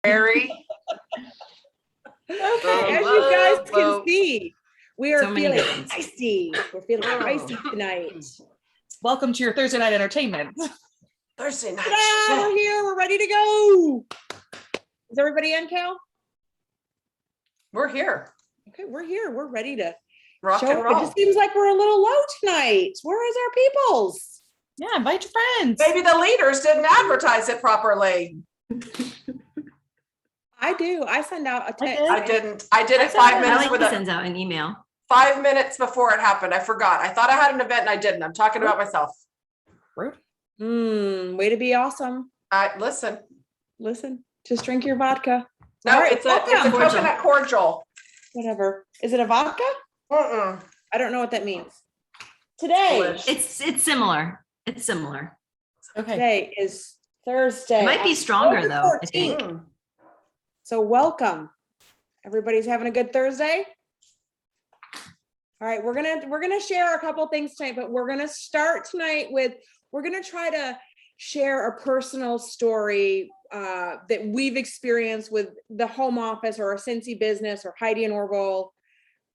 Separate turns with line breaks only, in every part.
Very.
Okay, as you guys can see, we are feeling icy. We're feeling icy tonight.
Welcome to your Thursday night entertainment.
Thursday night.
Yeah, we're here. We're ready to go. Is everybody in, Cal?
We're here.
Okay, we're here. We're ready to
Rock
show
and
up.
roll.
It just seems like we're a little low tonight. Where is our peoples?
Yeah, invite your friends.
Maybe the leaders didn't advertise it properly.
I do. I send out a text.
I didn't. I did it 5 minutes with
sends out an email.
5 minutes before it happened. I forgot. I thought I had an event and I didn't. I'm talking about myself.
Rude.
Way to be awesome.
Listen.
Listen, just drink your vodka.
No,
All right,
it's a coconut cordial.
Whatever. Is it a vodka?
Mm-mm.
I don't know what that means. Today.
It's similar. It's similar.
Okay.
Today is Thursday.
It might be stronger though, I
14th.
think.
So welcome. Everybody's having a good Thursday. All right, we're gonna share a couple things tonight, but we're gonna start tonight with, we're gonna try to share a personal story that we've experienced with the home office or a Cincy business or Heidi and Orville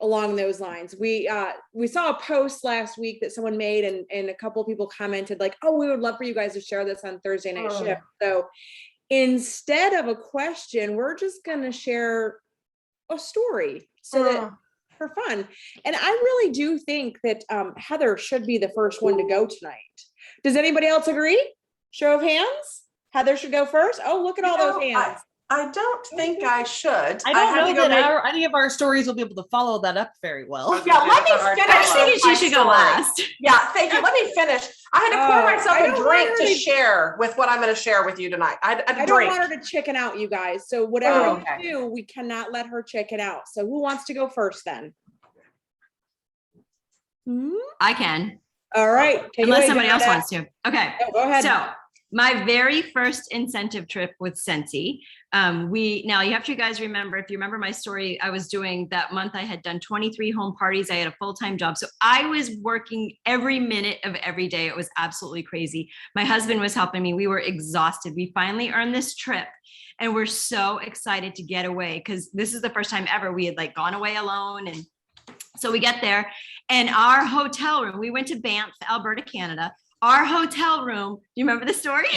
along those lines. We saw a post last week that someone made and a couple of people commented like, oh, we would love for you guys to share this on Thursday night shift. So instead of a question, we're just gonna share a story so that for fun. And I really do think that Heather should be the first one to go tonight. Does anybody else agree? Show of hands. Heather should go first. Oh, look at all those hands.
I don't think I should.
I don't know that any of our stories will be able to follow that up very well.
Yeah, let me finish.
I was thinking she should go last.
Yeah, thank you. Let me finish. I had to pour myself a drink to share with what I'm going to share with you tonight. I
don't want her to chicken out, you guys. So whatever you do, we cannot let her chicken out. So who wants to go first then?
I can.
All right.
Unless somebody else wants to. Okay.
Go ahead.
So my very first incentive trip with Cincy, now you have to guys remember, if you remember my story, I was doing that month, I had done 23 home parties. I had a full-time job. So I was working every minute of every day. It was absolutely crazy. My husband was helping me. We were exhausted. We finally earned this trip and we're so excited to get away because this is the first time ever we had like gone away alone. And so we get there and our hotel room, we went to Banff, Alberta, Canada. Our hotel room, do you remember the story?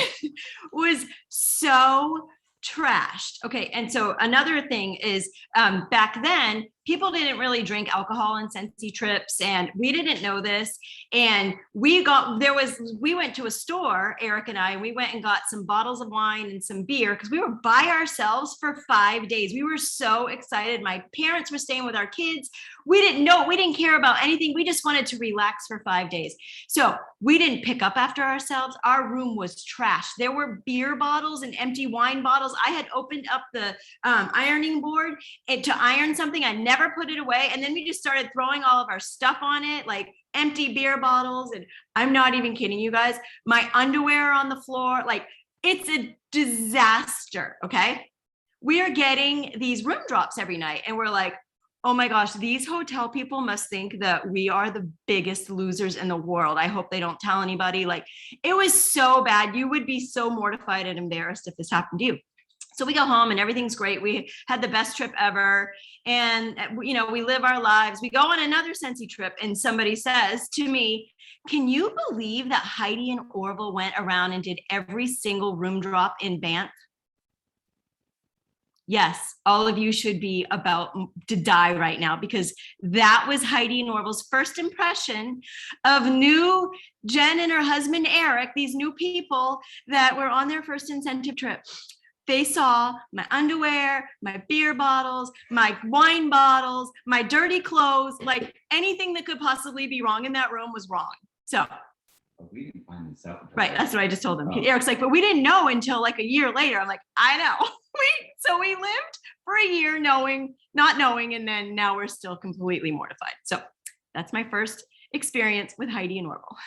was so trashed. Okay. And so another thing is back then, people didn't really drink alcohol on Cincy trips and we didn't know this. And we went to a store, Eric and I, we went and got some bottles of wine and some beer because we were by ourselves for 5 days. We were so excited. My parents were staying with our kids. We didn't care about anything. We just wanted to relax for 5 days. So we didn't pick up after ourselves. Our room was trash. There were beer bottles and empty wine bottles. I had opened up the ironing board to iron something. I never put it away. And then we just started throwing all of our stuff on it, like empty beer bottles. And I'm not even kidding you guys. My underwear on the floor, like it's a disaster. Okay. We are getting these room drops every night. And we're like, oh my gosh, these hotel people must think that we are the biggest losers in the world. I hope they don't tell anybody. Like it was so bad. You would be so mortified and embarrassed if this happened to you. So we go home and everything's great. We had the best trip ever. And, we live our lives. We go on another Cincy trip and somebody says to me, can you believe that Heidi and Orville went around and did every single room drop in Banff? Yes, all of you should be about to die right now because that was Heidi and Orville's first impression of new Jen and her husband, Eric, these new people that were on their first incentive trip. They saw my underwear, my beer bottles, my wine bottles, my dirty clothes, like anything that could possibly be wrong in that room was wrong. So,
we didn't find this out.
Right, that's what I just told him. Eric's like, but we didn't know until like a year later. I'm like, I know. So we lived for a year not knowing, and then now we're still completely mortified. So that's my first experience with Heidi and Orville.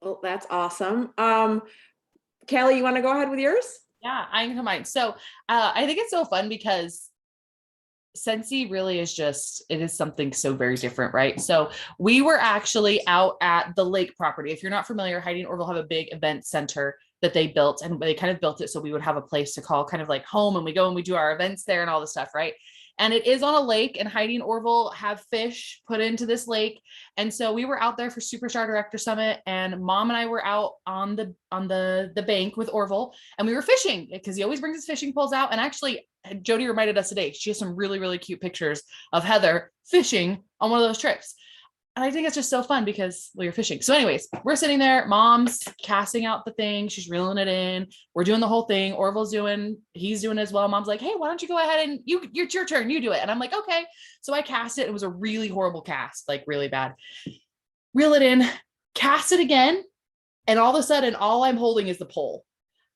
Well, that's awesome. Kelly, you want to go ahead with yours?
Yeah, I can come mine. So I think it's so fun because Cincy really is it is something so very different, right? So we were actually out at the lake property. If you're not familiar, Heidi and Orville have a big event center that they built, and they kind of built it so we would have a place to call kind of like home, and we go and we do our events there and all this stuff, right? And it is on a lake, and Heidi and Orville have fish put into this lake. And so we were out there for Superstar Director Summit, and Mom and I were out on the bank with Orville, and we were fishing because he always brings his fishing poles out. And actually, Jody reminded us today, she has some really, really cute pictures of Heather fishing on one of those trips. And I think it's just so fun because you're fishing. So anyways, we're sitting there, Mom's casting out the thing. She's reeling it in. We're doing the whole thing. He's doing as well. Mom's like, hey, why don't you go ahead and it's your turn. You do it. And I'm like, okay. So I cast it. It was a really horrible cast, like really bad. Reel it in, cast it again. And all of a sudden, all I'm holding is the pole.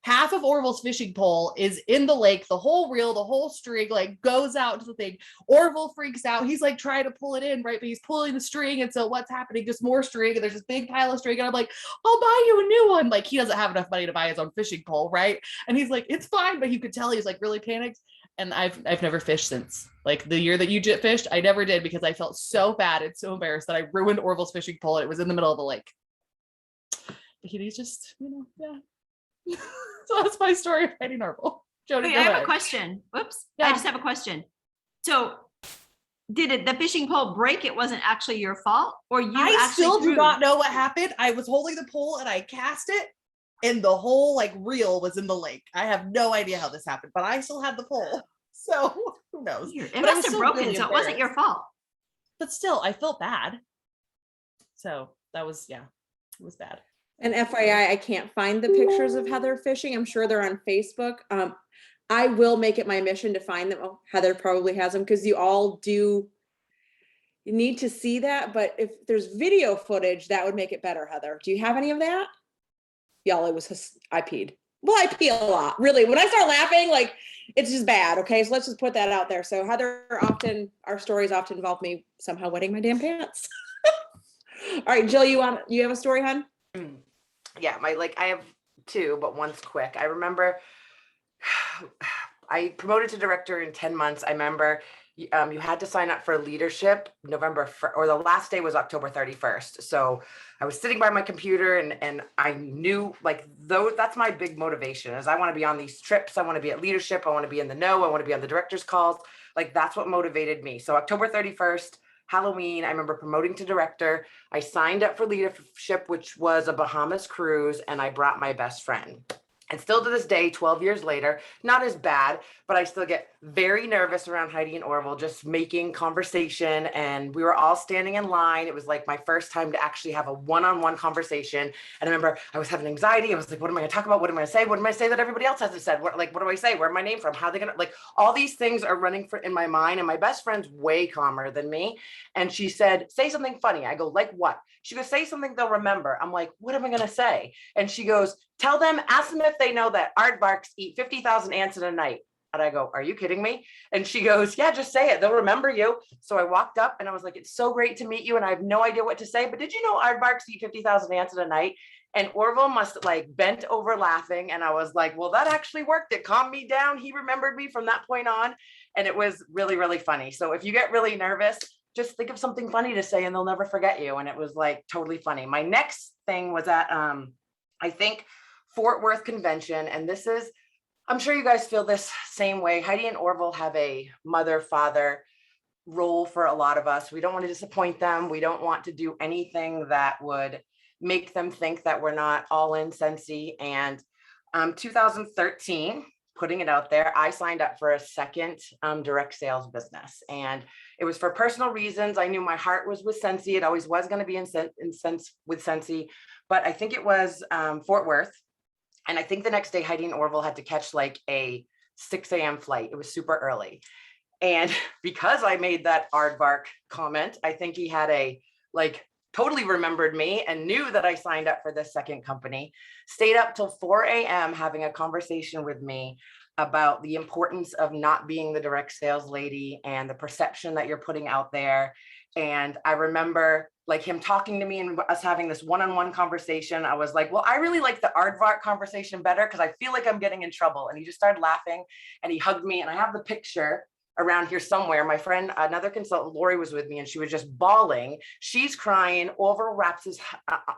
Half of Orville's fishing pole is in the lake. The whole reel, the whole string, like goes out to the thing. Orville freaks out. He's like trying to pull it in, right? But he's pulling the string. And so what's happening? Just more string. And there's this big pile of string. And I'm like, I'll buy you a new one. Like he doesn't have enough money to buy his own fishing pole, right? And he's like, it's fine. But you could tell he's like really panicked. And I've never fished since. Like the year that you fished, I never did because I felt so bad and so embarrassed that I ruined Orville's fishing pole. And it was in the middle of the lake. But he's just, yeah. So that's my story of Heidi and Orville. Jody,
Wait, I have a question. Whoops.
Yeah.
I just have a question. So did the fishing pole break? It wasn't actually your fault, or you
I
actually
still do
threw?
not know what happened. I was holding the pole and I cast it, and the whole like reel was in the lake. I have no idea how this happened, but I still had the pole. So who knows?
Weird. It
But I was
must have
still
broken,
really
so it wasn't your fault.
But still, I felt bad. So that was, it was bad.
And FYI, I can't find the pictures of Heather fishing. I'm sure they're on Facebook. I will make it my mission to find them. Oh, Heather probably has them because you need to see that. But if there's video footage, that would make it better, Heather. Do you have any of that? Y'all, I peed. Well, I pee a lot, really. When I start laughing, like it's just bad. Okay, so let's just put that out there. So Heather, our stories often involve me somehow wetting my damn pants. All right, Jill, you have a story, hon?
Yeah, I have two, but one's quick. I remember I promoted to director in 10 months. I remember you had to sign up for leadership or the last day was October 31st. So I was sitting by my computer and I knew that's my big motivation is I want to be on these trips. I want to be at leadership. I want to be in the know. I want to be on the director's calls. Like that's what motivated me. So October 31st, Halloween, I remember promoting to director. I signed up for leadership, which was a Bahamas cruise, and I brought my best friend. And still to this day, 12 years later, not as bad, but I still get very nervous around Heidi and Orville, just making conversation. And we were all standing in line. It was like my first time to actually have a one-on-one conversation. And I remember I was having anxiety. I was like, what am I going to talk about? What am I going to say? What am I say that everybody else hasn't said? What do I say? Where am I name from? How are they going to, all these things are running in my mind. And my best friend's way calmer than me. And she said, say something funny. I go, like what? She goes, say something they'll remember. I'm like, what am I going to say? And she goes, ask them if they know that aardvarks eat 50,000 ants in a night. And I go, are you kidding me? And she goes, yeah, just say it. They'll remember you. So I walked up and I was like, it's so great to meet you. And I have no idea what to say, but did you know aardvarks eat 50,000 ants in a night? And Orville must bent over laughing. And I was like, well, that actually worked. It calmed me down. He remembered me from that point on. And it was really, really funny. So if you get really nervous, just think of something funny to say and they'll never forget you. And it was totally funny. My next thing was at, I think, Fort Worth Convention. And this is, I'm sure you guys feel this same way. Heidi and Orville have a mother-father role for a lot of us. We don't want to disappoint them. We don't want to do anything that would make them think that we're not all in Scentsy. And 2013, putting it out there, I signed up for a second direct sales business. And it was for personal reasons. I knew my heart was with Scentsy. It always was going to be with Scentsy. But I think it was Fort Worth. And I think the next day, Heidi and Orville had to catch a 6 a.m. flight. It was super early. And because I made that aardvark comment, I think he had totally remembered me and knew that I signed up for this second company, stayed up till 4 a.m. having a conversation with me about the importance of not being the direct sales lady and the perception that you're putting out there. And I remember him talking to me and us having this one-on-one conversation. I was like, well, I really like the aardvark conversation better because I feel like I'm getting in trouble. And he just started laughing and he hugged me. And I have the picture around here somewhere. My friend, another consultant, Lori, was with me, and she was just bawling. She's crying. Orville wraps his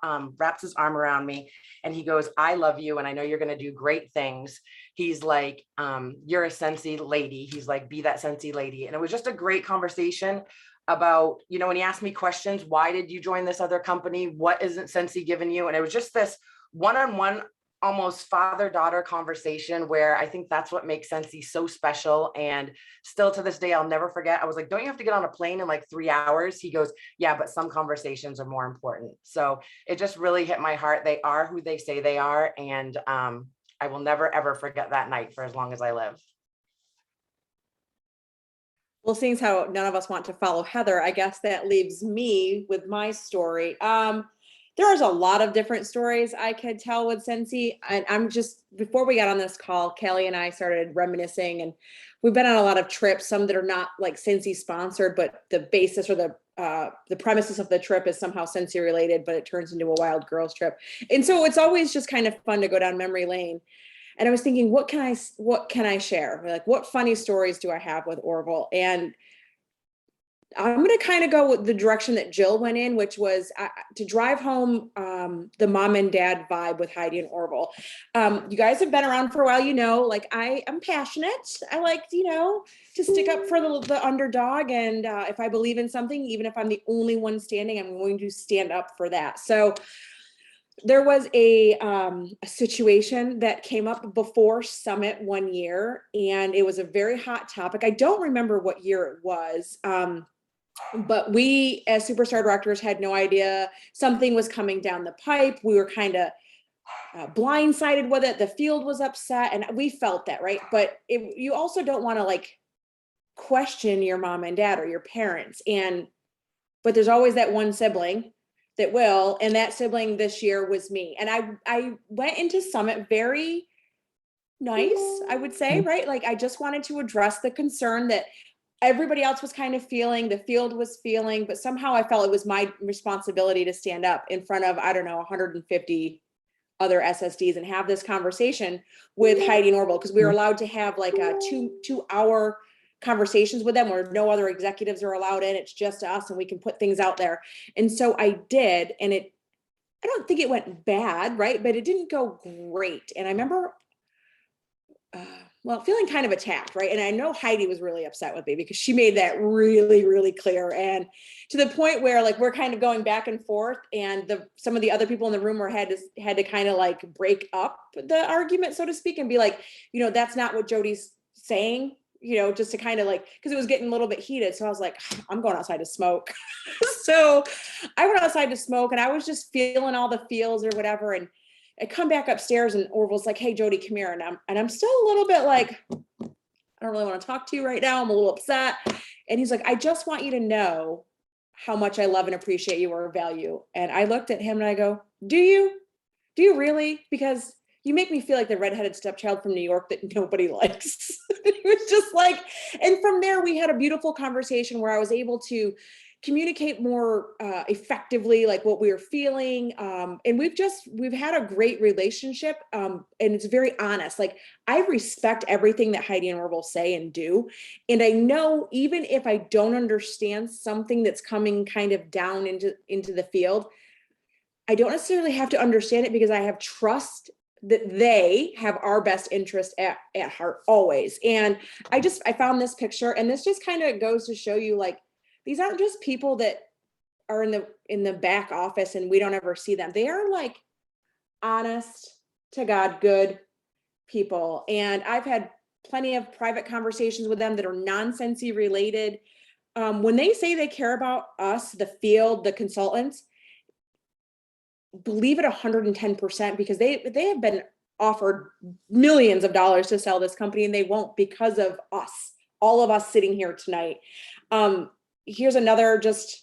arm around me, and he goes, "I love you, and I know you're going to do great things." He's like, "You're a Scentsy lady." He's like, "Be that Scentsy lady." And it was just a great conversation about, you know, when he asked me questions, why did you join this other company? What isn't Scentsy giving you? And it was just this one-on-one, almost father-daughter conversation, where I think that's what makes Scentsy so special. And still to this day, I'll never forget. I was like, "Don't you have to get on a plane in like 3 hours?" He goes, "Yeah, but some conversations are more important." So it just really hit my heart. They are who they say they are. And I will never, ever forget that night for as long as I live.
Well, seeing as how none of us want to follow Heather, I guess that leaves me with my story. There's a lot of different stories I could tell with Scentsy. And I'm just, before we got on this call, Kelly and I started reminiscing, and we've been on a lot of trips, some that are not like Scentsy sponsored, but the basis or the premises of the trip is somehow Scentsy related, but it turns into a wild girls trip. And so it's always just kind of fun to go down memory lane. And I was thinking, what can I share? Like, what funny stories do I have with Orville? And I'm going to kind of go with the direction that Jill went in, which was to drive home the mom and dad vibe with Heidi and Orville. You guys have been around for a while, you know, like I'm passionate. I like, you know, to stick up for the underdog. And if I believe in something, even if I'm the only one standing, I'm going to stand up for that. So there was a situation that came up before Summit one year, and it was a very hot topic. I don't remember what year it was. But we, as Superstar directors, had no idea something was coming down the pipe. We were kind of blindsided with it. The field was upset, and we felt that, right? But you also don't want to like question your mom and dad or your parents. But there's always that one sibling that will, and that sibling this year was me. And I went into Summit very nice, I would say, right? Like I just wanted to address the concern that everybody else was kind of feeling, the field was feeling, but somehow I felt it was my responsibility to stand up in front of, I don't know, 150 other SSDs and have this conversation with Heidi and Orville, because we were allowed to have like a two-hour conversations with them where no other executives are allowed in. It's just us, and we can put things out there. And so I did, and I don't think it went bad, right? But it didn't go great. And I remember feeling kind of attacked, right? And I know Heidi was really upset with me because she made that really, really clear. And to the point where like we're kind of going back and forth, and some of the other people in the room had to kind of like break up the argument, so to speak, and be like, you know, that's not what Jody's saying, you know, just to kind of like, because it was getting a little bit heated. So I was like, I'm going outside to smoke. So I went outside to smoke, and I was just feeling all the feels or whatever. And I come back upstairs, and Orville's like, "Hey, Jody, come here." And I'm still a little bit like, I don't really want to talk to you right now. I'm a little upset. And he's like, "I just want you to know how much I love and appreciate you or value." And I looked at him and I go, Do you really? Because you make me feel like the redheaded stepchild from New York that nobody likes. It was just like, and from there we had a beautiful conversation where I was able to communicate more effectively, like what we were feeling. And we've had a great relationship. And it's very honest. Like I respect everything that Heidi and Orville say and do. And I know even if I don't understand something that's coming kind of down into the field, I don't necessarily have to understand it, because I have trust that they have our best interest at heart always. And I found this picture, and this just kind of goes to show you, like, these aren't just people that are in the back office and we don't ever see them. They are like honest to God, good people. And I've had plenty of private conversations with them that are non-Scentsy related. When they say they care about us, the field, the consultants, believe it 110%, because they have been offered millions of dollars to sell this company, and they won't, because of us, all of us sitting here tonight. Here's another, just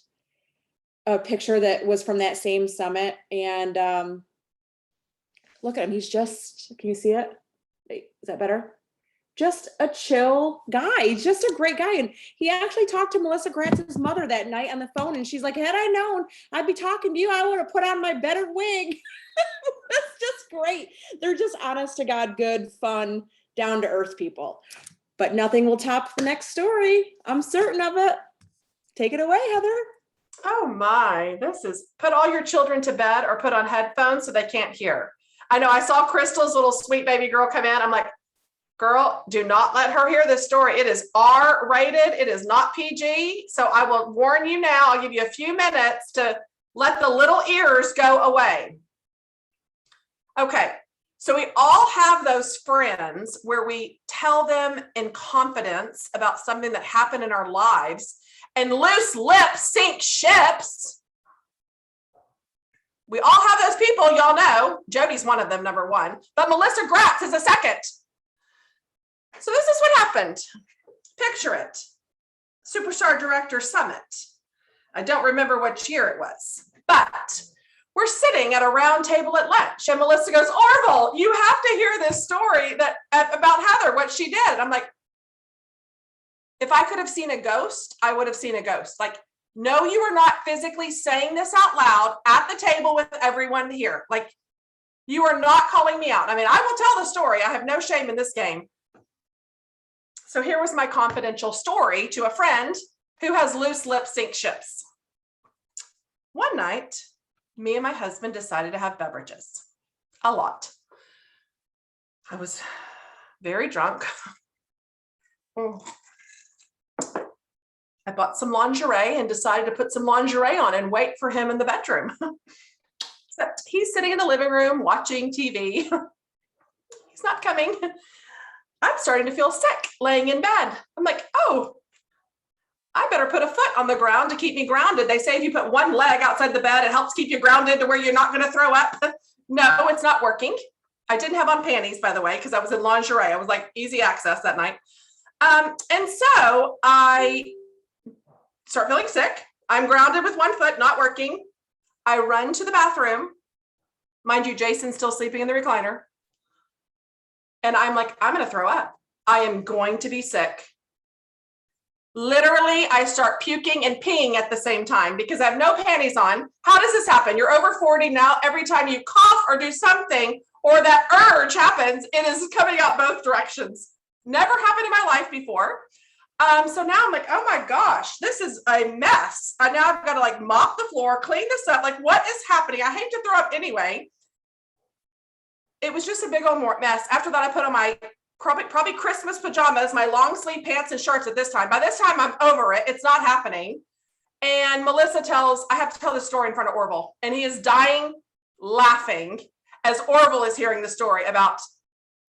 a picture that was from that same summit. And look at him. He's just, can you see it? Wait, is that better? Just a chill guy. He's just a great guy. And he actually talked to Melissa Gratz's mother that night on the phone. And she's like, had I known I'd be talking to you, I would have put on my better wig. That's just great. They're just honest to God, good, fun, down to earth people. but nothing will top the next story. I'm certain of it. Take it away, Heather.
Oh my, this is put all your children to bed or put on headphones so they can't hear. I know I saw Crystal's little sweet baby girl come in. I'm like, girl, do not let her hear this story. It is R rated. It is not PG. So I will warn you now. I'll give you a few minutes to let the little ears go away. Okay. So we all have those friends where we tell them in confidence about something that happened in our lives, and loose lips sink ships. We all have those people, y'all know. Jody's one of them, number one, but Melissa Gratz is a second. So this is what happened. Picture it. Superstar Director Summit. I don't remember which year it was, but we're sitting at a round table at lunch, and Melissa goes, Orville, you have to hear this story about Heather, what she did. I'm like, if I could have seen a ghost, I would have seen a ghost. Like, no, you are not physically saying this out loud at the table with everyone here. Like, you are not calling me out. I mean, I will tell the story. I have no shame in this game. So here was my confidential story to a friend who has loose lips sink ships. One night, me and my husband decided to have beverages. A lot. I was very drunk. I bought some lingerie and decided to put some lingerie on and wait for him in the bedroom. Except he's sitting in the living room watching TV. He's not coming. I'm starting to feel sick laying in bed. I'm like, oh, I better put a foot on the ground to keep me grounded. They say if you put one leg outside the bed, it helps keep you grounded to where you're not going to throw up. No, it's not working. I didn't have on panties, by the way, because I was in lingerie. I was like easy access that night. And so I start feeling sick. I'm grounded with one foot, not working. I run to the bathroom. Mind you, Jason's still sleeping in the recliner. And I'm like, I'm going to throw up. I am going to be sick. Literally, I start puking and peeing at the same time because I have no panties on. How does this happen? You're over 40 now. Every time you cough or do something or that urge happens, it is coming out both directions. Never happened in my life before. So now I'm like, oh my gosh, this is a mess. Now I've got to like mop the floor, clean this up. Like, what is happening? I hate to throw up anyway. It was just a big old mess. After that, I put on my probably Christmas pajamas, my long sleeve pants and shorts at this time. By this time, I'm over it. It's not happening. And Melissa I have to tell this story in front of Orville. And he is dying laughing as Orville is hearing the story about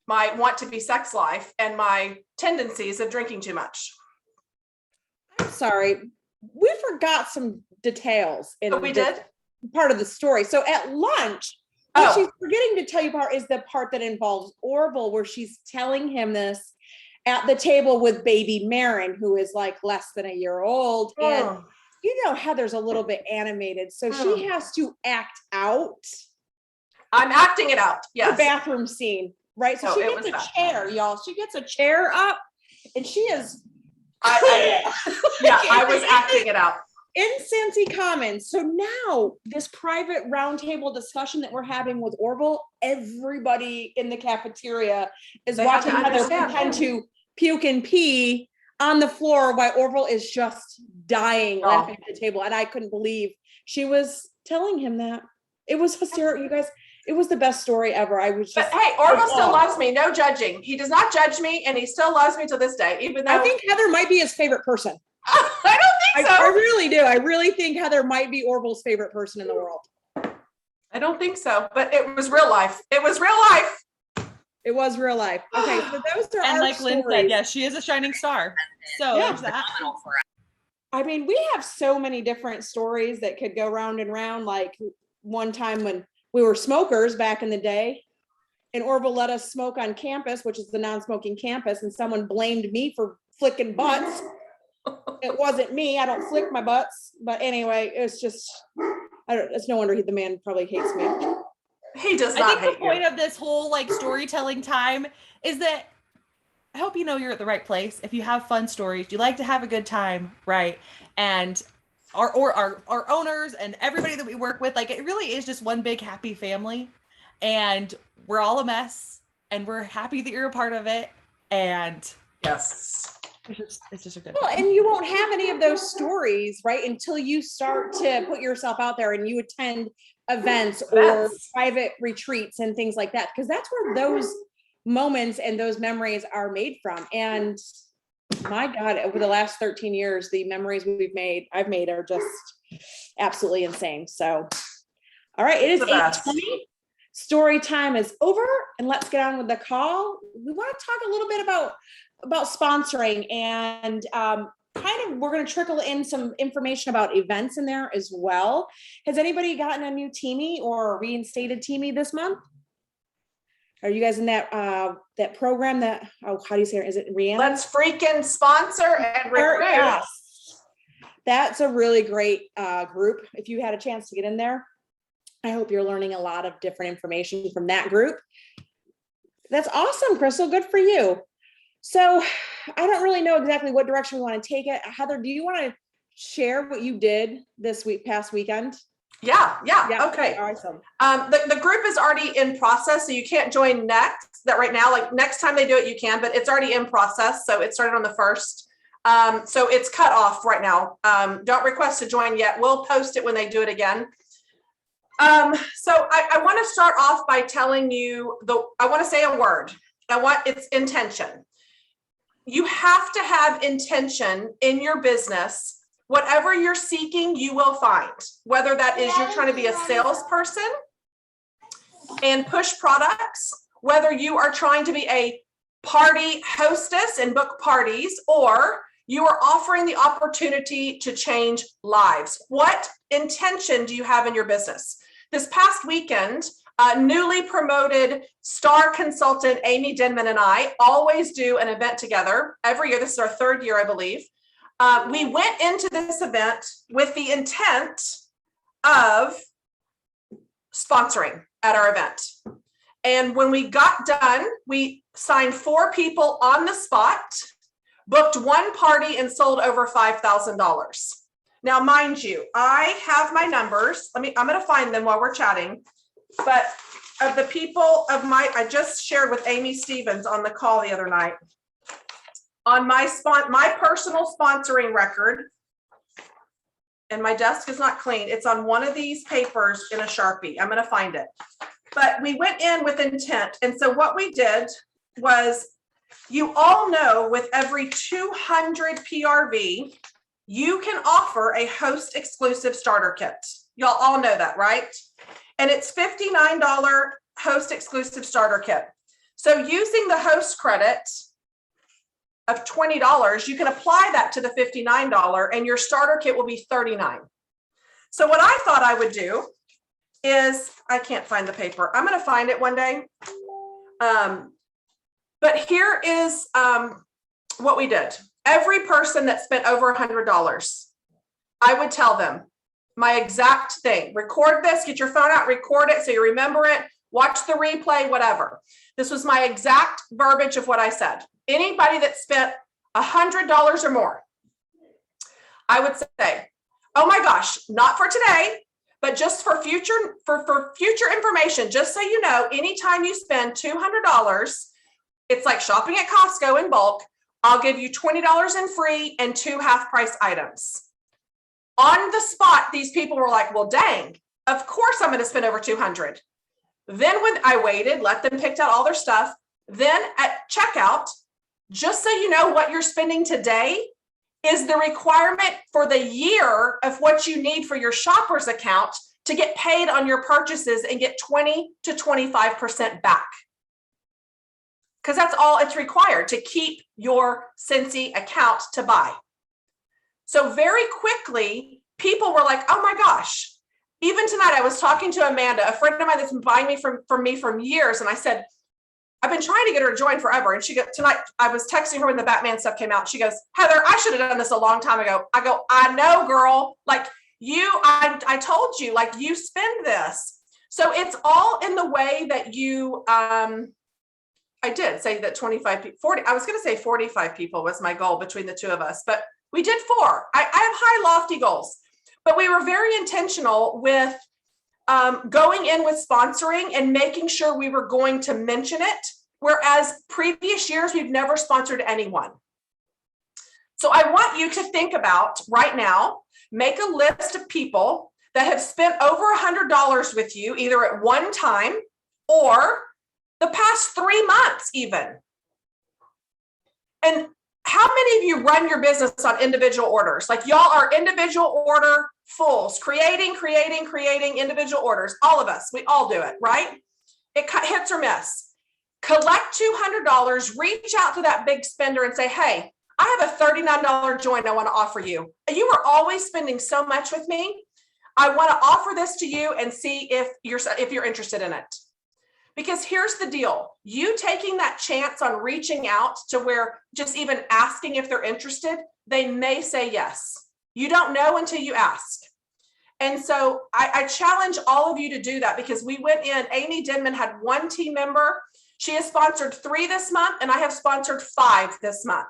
my want to be sex life and my tendencies of drinking too much.
I'm sorry. We forgot some details in
But we did?
part of the story. So at lunch, what she's forgetting to tell you part is the part that involves Orville, where she's telling him this at the table with baby Marin, who is like less than a year old. And you know, Heather's a little bit animated, so she has to act out.
I'm acting it out. Yes.
The bathroom scene, right? So she gets a chair, y'all. She gets a chair up and she is.
I was acting it out.
In Scentsy Commons. So now this private roundtable discussion that we're having with Orville, everybody in the cafeteria is watching Heather pretend to puke and pee on the floor while Orville is just dying laughing at the table. And I couldn't believe she was telling him that. It was hysterical, you guys. It was the best story ever. I was just.
But hey, Orville still loves me. No judging. He does not judge me, and he still loves me to this day, even though
I think Heather might be his favorite person.
I don't think so.
I really do. I really think Heather might be Orville's favorite person in the world.
I don't think so, but it was real life. It was real life.
It was real life. Okay, so those are
And
our
like Lynn
stories.
said, yeah, she is a shining star. So
Yeah.
there's that.
I mean, we have so many different stories that could go round and round. Like one time when we were smokers back in the day, and Orville let us smoke on campus, which is the non-smoking campus, and someone blamed me for flicking butts. It wasn't me. I don't flick my butts. But anyway, it's just, it's no wonder the man probably hates me.
He does
I
not
think
hate
the point
you.
of this whole like storytelling time is that I hope you know you're at the right place. If you have fun stories, you like to have a good time, right? And our owners and everybody that we work with, like it really is just one big happy family. And we're all a mess and we're happy that you're a part of it. And
Yes.
It's just a good.
Well, and you won't have any of those stories, right, until you start to put yourself out there and you attend events or
Events.
private retreats and things like that, because that's where those moments and those memories are made from. And my God, over the last 13 years, the memories I've made are just absolutely insane. So, all right, it is
The best.
8:20. Story time is over, and let's get on with the call. We want to talk a little bit about sponsoring, and we're going to trickle in some information about events in there as well. Has anybody gotten a new teamie or a reinstated teamie this month? Are you guys in that that program that, how do you say it? Is it Rihanna?
Let's freaking sponsor and recruit.
Yes. That's a really great group. If you had a chance to get in there, I hope you're learning a lot of different information from that group. That's awesome, Crystal. Good for you. So I don't really know exactly what direction we want to take it. Heather, do you want to share what you did this past weekend?
Yeah. Okay.
Awesome.
The group is already in process, so you can't join next. That right now, like next time they do it, you can, but it's already in process. So it started on the 1st. So it's cut off right now. Don't request to join yet. We'll post it when they do it again. So I want to start off by telling you I want to say a word. It's intention. You have to have intention in your business. Whatever you're seeking, you will find, whether that is you're trying to be a salesperson and push products, whether you are trying to be a party hostess and book parties, or you are offering the opportunity to change lives. What intention do you have in your business? This past weekend, newly promoted star consultant Amy Denman and I always do an event together every year. This is our 3rd year, I believe. We went into this event with the intent of sponsoring at our event. And when we got done, we signed 4 people on the spot, booked 1 party, and sold over $5,000. Now, mind you, I have my numbers. I'm going to find them while we're chatting. But of the people I just shared with Amy Stevens on the call the other night, on my personal sponsoring record, and my desk is not clean. It's on one of these papers in a Sharpie. I'm going to find it. But we went in with intent. And so what we did was, you all know with every 200 PRV, you can offer a host exclusive starter kit. Y'all all know that, right? And it's $59 host exclusive starter kit. So using the host credit of $20, you can apply that to the $59 and your starter kit will be $39. So what I thought I would do is, I can't find the paper. I'm going to find it one day. But here is what we did. Every person that spent over $100, I would tell them my exact thing. Record this, get your phone out, record it so you remember it, watch the replay, whatever. This was my exact verbiage of what I said. Anybody that spent $100 or more, I would say, oh my gosh, not for today, but just for future information, just so you know, anytime you spend $200, it's like shopping at Costco in bulk. I'll give you $20 in free and 2 half-price items. On the spot, these people were like, well, dang, of course I'm going to spend over $200. Then when I waited, let them pick out all their stuff. Then at checkout, just so you know, what you're spending today is the requirement for the year of what you need for your shopper's account to get paid on your purchases and get 20 to 25% back. Because that's all it's required to keep your Scentsy account to buy. So very quickly, people were like, oh my gosh. Even tonight, I was talking to Amanda, a friend of mine that's been buying me from me for years. And I said, I've been trying to get her to join forever. And she goes, tonight, I was texting her when the Batman stuff came out. She goes, Heather, I should have done this a long time ago. I go, I know, girl. Like I told you, like you spend this. So it's all in the way that you, I did say that 25 people, 40, I was going to say 45 people was my goal between the two of us, but we did 4. I have high, lofty goals, but we were very intentional with going in with sponsoring and making sure we were going to mention it whereas previous years, we've never sponsored anyone. So I want you to think about right now, make a list of people that have spent over $100 with you, either at one time or the past 3 months even. And how many of you run your business on individual orders? Like y'all are individual order fools, creating individual orders. All of us, we all do it, right? It hits or miss. Collect $200, reach out to that big spender and say, hey, I have a $39 joint I want to offer you. You are always spending so much with me. I want to offer this to you and see if you're interested in it. Because here's the deal. You taking that chance on reaching out to where just even asking if they're interested, they may say yes. You don't know until you ask. And so I challenge all of you to do that, because we went in, Amy Denman had 1 team member. She has sponsored 3 this month, and I have sponsored 5 this month.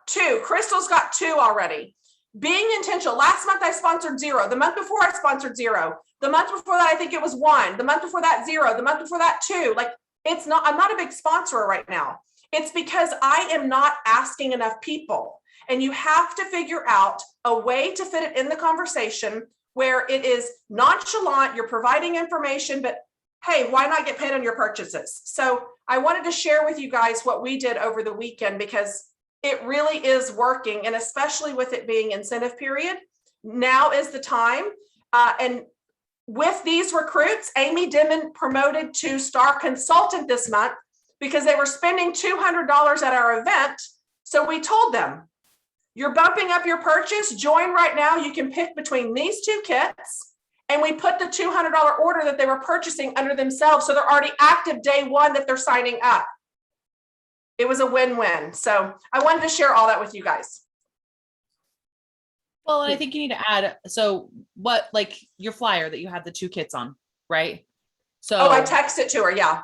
2, Crystal's got 2 already. Being intentional. Last month I sponsored 0. The month before I sponsored 0. The month before that, I think it was 1. The month before that, 0. The month before that, 2. Like I'm not a big sponsor right now. It's because I am not asking enough people. And you have to figure out a way to fit it in the conversation where it is nonchalant, you're providing information, but hey, why not get paid on your purchases? So I wanted to share with you guys what we did over the weekend, because it really is working. And especially with it being incentive period, now is the time. And with these recruits, Amy Denman promoted to star consultant this month because they were spending $200 at our event. So we told them, you're bumping up your purchase, join right now. You can pick between these 2 kits. And we put the $200 order that they were purchasing under themselves. So they're already active day 1 that they're signing up. It was a win-win. So I wanted to share all that with you guys.
Well, and I think you need to add, so what, like your flyer that you had the 2 kits on, right? So
Oh, I texted to her. Yeah.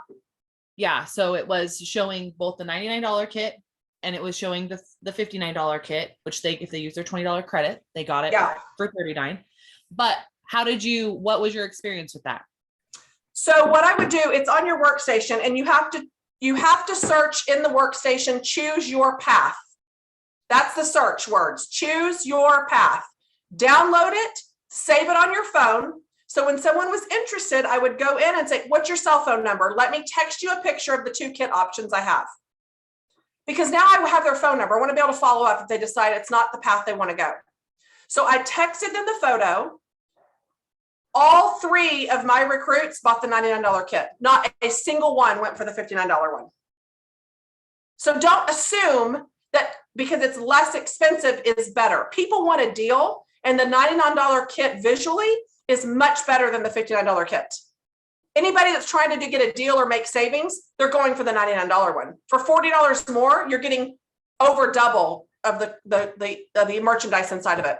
yeah, so it was showing both the $99 kit and it was showing the $59 kit, which if they use their $20 credit, they got it for $39. But what was your experience with that?
So what I would do, it's on your workstation, and you have to search in the workstation, choose your path. That's the search words, choose your path. Download it, save it on your phone. So when someone was interested, I would go in and say, what's your cell phone number? Let me text you a picture of the 2 kit options I have. Because now I have their phone number. I want to be able to follow up if they decide it's not the path they want to go. So I texted them the photo. All 3 of my recruits bought the $99 kit. Not a single one went for the $59 one. So don't assume that because it's less expensive is better. People want a deal, and the $99 kit visually is much better than the $59 kit. Anybody that's trying to get a deal or make savings, they're going for the $99 one. For $40 more, you're getting over double of the merchandise inside of it.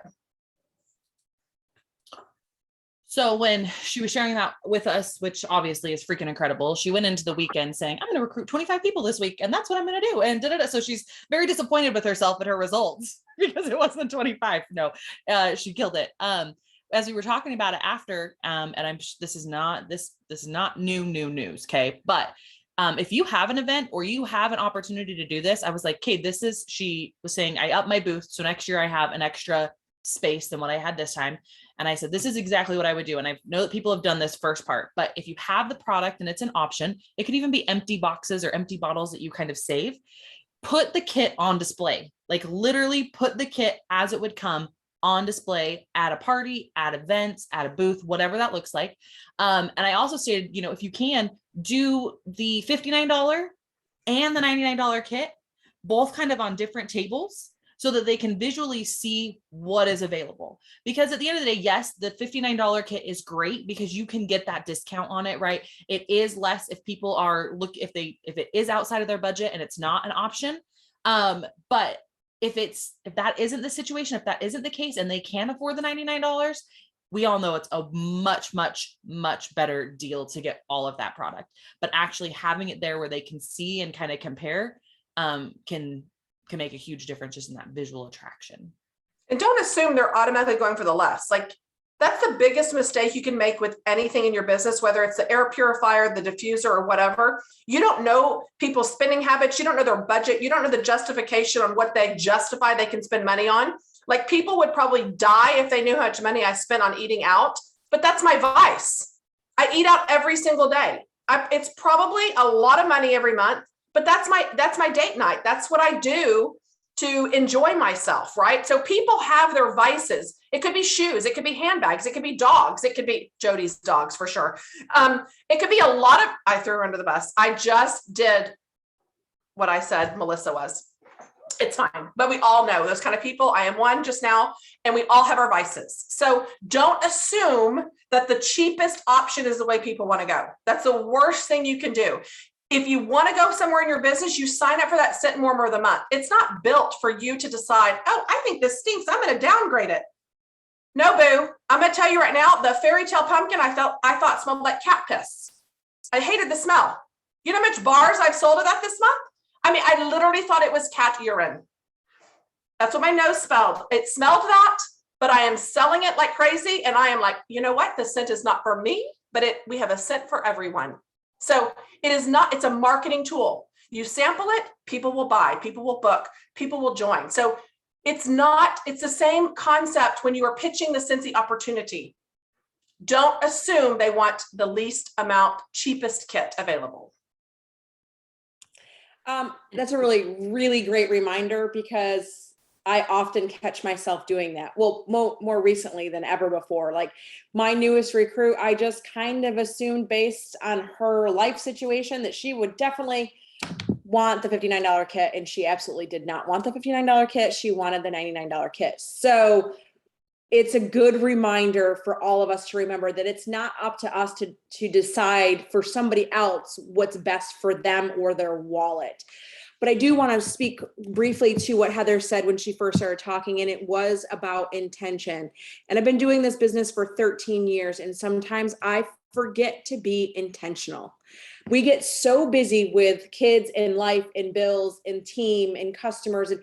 So when she was sharing that with us, which obviously is freaking incredible, she went into the weekend saying, I'm going to recruit 25 people this week, and that's what I'm going to do. And so she's very disappointed with herself and her results because it wasn't 25. No, she killed it. As we were talking about it after, and this is not new news. Okay. But if you have an event or you have an opportunity to do this, I was like, okay, she was saying, I up my booth. So next year I have an extra space than what I had this time. And I said, this is exactly what I would do. And I know that people have done this first part, but if you have the product and it's an option, it could even be empty boxes or empty bottles that you kind of save, put the kit on display, like literally put the kit as it would come on display at a party, at events, at a booth, whatever that looks like. And I also stated, if you can do the $59 and the $99 kit, both kind of on different tables, so that they can visually see what is available. Because at the end of the day, yes, the $59 kit is great because you can get that discount on it, right? It is less if people if it is outside of their budget and it's not an option. But if that isn't the situation, if that isn't the case and they can afford the $99, we all know it's a much, much, much better deal to get all of that product. But actually having it there where they can see and kind of compare can make a huge difference just in that visual attraction.
And don't assume they're automatically going for the less. Like That's the biggest mistake you can make with anything in your business, whether it's the air purifier, the diffuser, or whatever. You don't know people's spending habits. You don't know their budget. You don't know the justification on what they justify they can spend money on. Like, people would probably die if they knew how much money I spent on eating out, but that's my vice. I eat out every single day. It's probably a lot of money every month, but that's my date night. That's what I do to enjoy myself, right? So people have their vices. It could be shoes, it could be handbags, it could be dogs, it could be Jody's dogs for sure. It could be a lot of, I threw her under the bus. I just did what I said Melissa was. It's fine, but we all know those kind of people. I am one just now, and we all have our vices. So don't assume that the cheapest option is the way people want to go. That's the worst thing you can do. If you want to go somewhere in your business, you sign up for that scent and warmer of the month. It's not built for you to decide, oh, I think this stinks, I'm going to downgrade it. No, boo. I'm going to tell you right now, the Fairy Tale Pumpkin I thought smelled like cat piss. I hated the smell. You know how much bars I've sold of that this month? I mean, I literally thought it was cat urine. That's what my nose smelled. It smelled that, but I am selling it like crazy. And I am like, you know what? The scent is not for me, but we have a scent for everyone. So it's a marketing tool. You sample it, people will buy, people will book, people will join. So it's the same concept when you are pitching the Scentsy opportunity. Don't assume they want the least amount, cheapest kit available.
That's a really, really great reminder, because I often catch myself doing that. Well, more recently than ever before. Like, my newest recruit, I just kind of assumed, based on her life situation, that she would definitely want the $59 kit, and she absolutely did not want the $59 kit. She wanted the $99 kit. So it's a good reminder for all of us to remember that it's not up to us to decide for somebody else what's best for them or their wallet. But I do want to speak briefly to what Heather said when she first started talking, and it was about intention. And I've been doing this business for 13 years, and sometimes I forget to be intentional. We get so busy with kids and life and bills and team and customers, and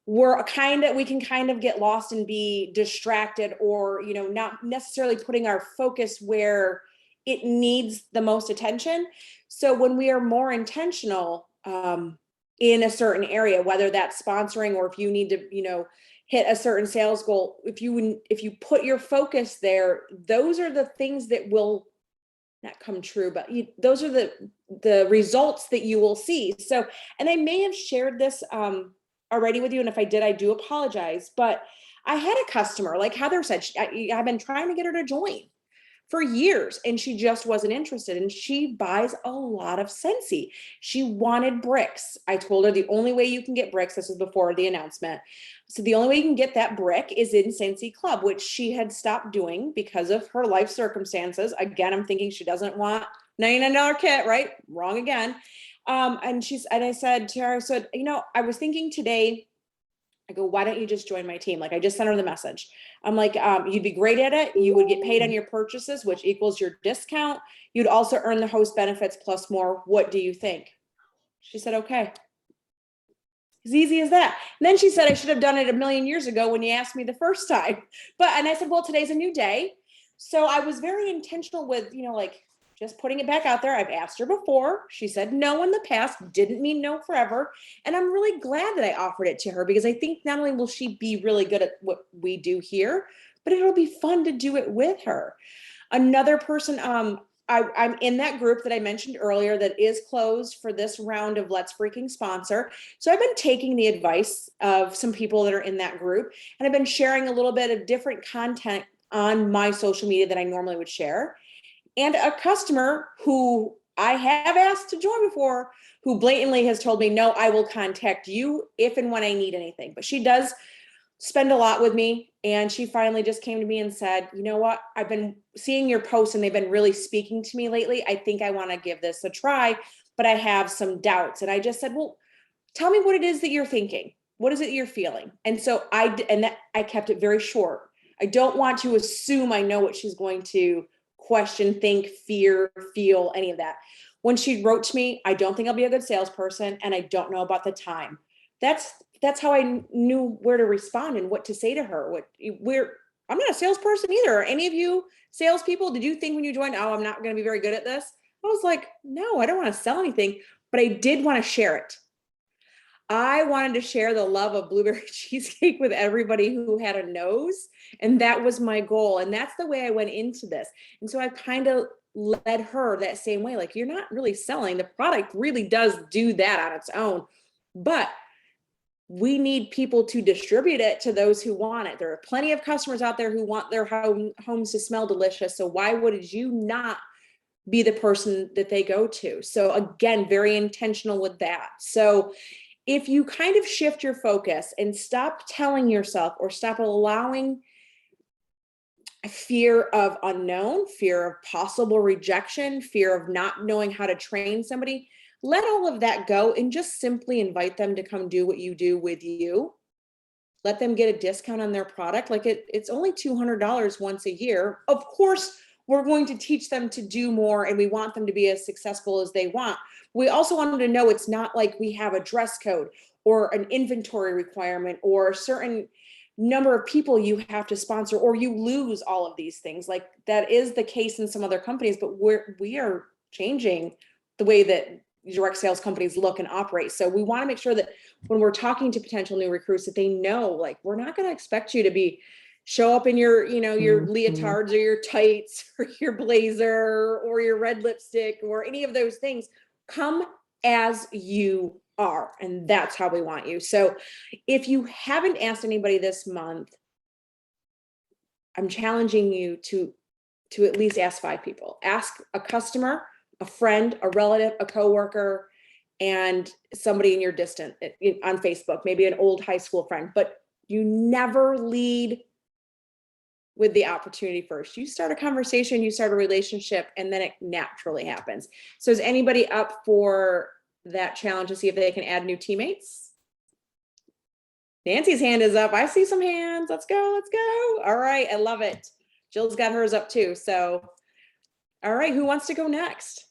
we can kind of get lost and be distracted, or, not necessarily putting our focus where it needs the most attention. So when we are more intentional, in a certain area, whether that's sponsoring, or if you need to, hit a certain sales goal, if you put your focus there, those are the things that will not come true, but those are the results that you will see. So, and I may have shared this already with you, and if I did, I do apologize, but I had a customer, like Heather said, I've been trying to get her to join for years, and she just wasn't interested. And she buys a lot of Scentsy. She wanted bricks. I told her the only way you can get bricks, this was before the announcement, so the only way you can get that brick is in Scentsy Club, which she had stopped doing because of her life circumstances. Again, I'm thinking she doesn't want $99 kit, right? Wrong again. And I said to her, I was thinking today, I go, why don't you just join my team? Like, I just sent her the message. I'm like, you'd be great at it. You would get paid on your purchases, which equals your discount. You'd also earn the host benefits plus more. What do you think? She said, okay. As easy as that. And then she said, I should have done it a million years ago when you asked me the first time. And I said, well, today's a new day. So I was very intentional with, just putting it back out there. I've asked her before. She said no in the past, didn't mean no forever. And I'm really glad that I offered it to her, because I think not only will she be really good at what we do here, but it'll be fun to do it with her. Another person, I'm in that group that I mentioned earlier that is closed for this round of Let's Freaking Sponsor. So I've been taking the advice of some people that are in that group, and I've been sharing a little bit of different content on my social media that I normally would share. And a customer who I have asked to join before, who blatantly has told me, no, I will contact you if and when I need anything. But she does spend a lot with me. And she finally just came to me and said, you know what? I've been seeing your posts and they've been really speaking to me lately. I think I want to give this a try, but I have some doubts. And I just said, well, tell me what it is that you're thinking. What is it you're feeling? And so I kept it very short. I don't want to assume I know what she's going to question, think, fear, feel, any of that. When she wrote to me, I don't think I'll be a good salesperson, and I don't know about the time. That's how I knew where to respond and what to say to her. I'm not a salesperson either. Are any of you salespeople, did you think when you joined, oh, I'm not going to be very good at this? I was like, no, I don't want to sell anything, but I did want to share it. I wanted to share the love of blueberry cheesecake with everybody who had a nose. And that was my goal. And that's the way I went into this. And so I kind of led her that same way. Like, you're not really selling. The product really does do that on its own. But we need people to distribute it to those who want it. There are plenty of customers out there who want their homes to smell delicious. So why would you not be the person that they go to? So again, very intentional with that. So if you kind of shift your focus and stop telling yourself or stop allowing fear of unknown, fear of possible rejection, fear of not knowing how to train somebody, let all of that go and just simply invite them to come do what you do with you. Let them get a discount on their product. Like it's only $200 once a year. Of course, we're going to teach them to do more and we want them to be as successful as they want. We also want them to know it's not like we have a dress code or an inventory requirement or a certain number of people you have to sponsor or you lose all of these things. Like that is the case in some other companies, but we are changing the way that direct sales companies look and operate. So we want to make sure that when we're talking to potential new recruits that they know, like, we're not going to expect you to show up in your, your leotards or your tights or your blazer or your red lipstick or any of those things. Come as you are. And that's how we want you. So if you haven't asked anybody this month, I'm challenging you to at least ask 5 people. Ask a customer, a friend, a relative, a coworker, and somebody in your distance on Facebook, maybe an old high school friend, but you never lead with the opportunity first. You start a conversation, you start a relationship, and then it naturally happens. So is anybody up for that challenge to see if they can add new teammates? Nancy's hand is up. I see some hands. Let's go. Let's go. All right. I love it. Jill's got hers up too. So, all right. Who wants to go next?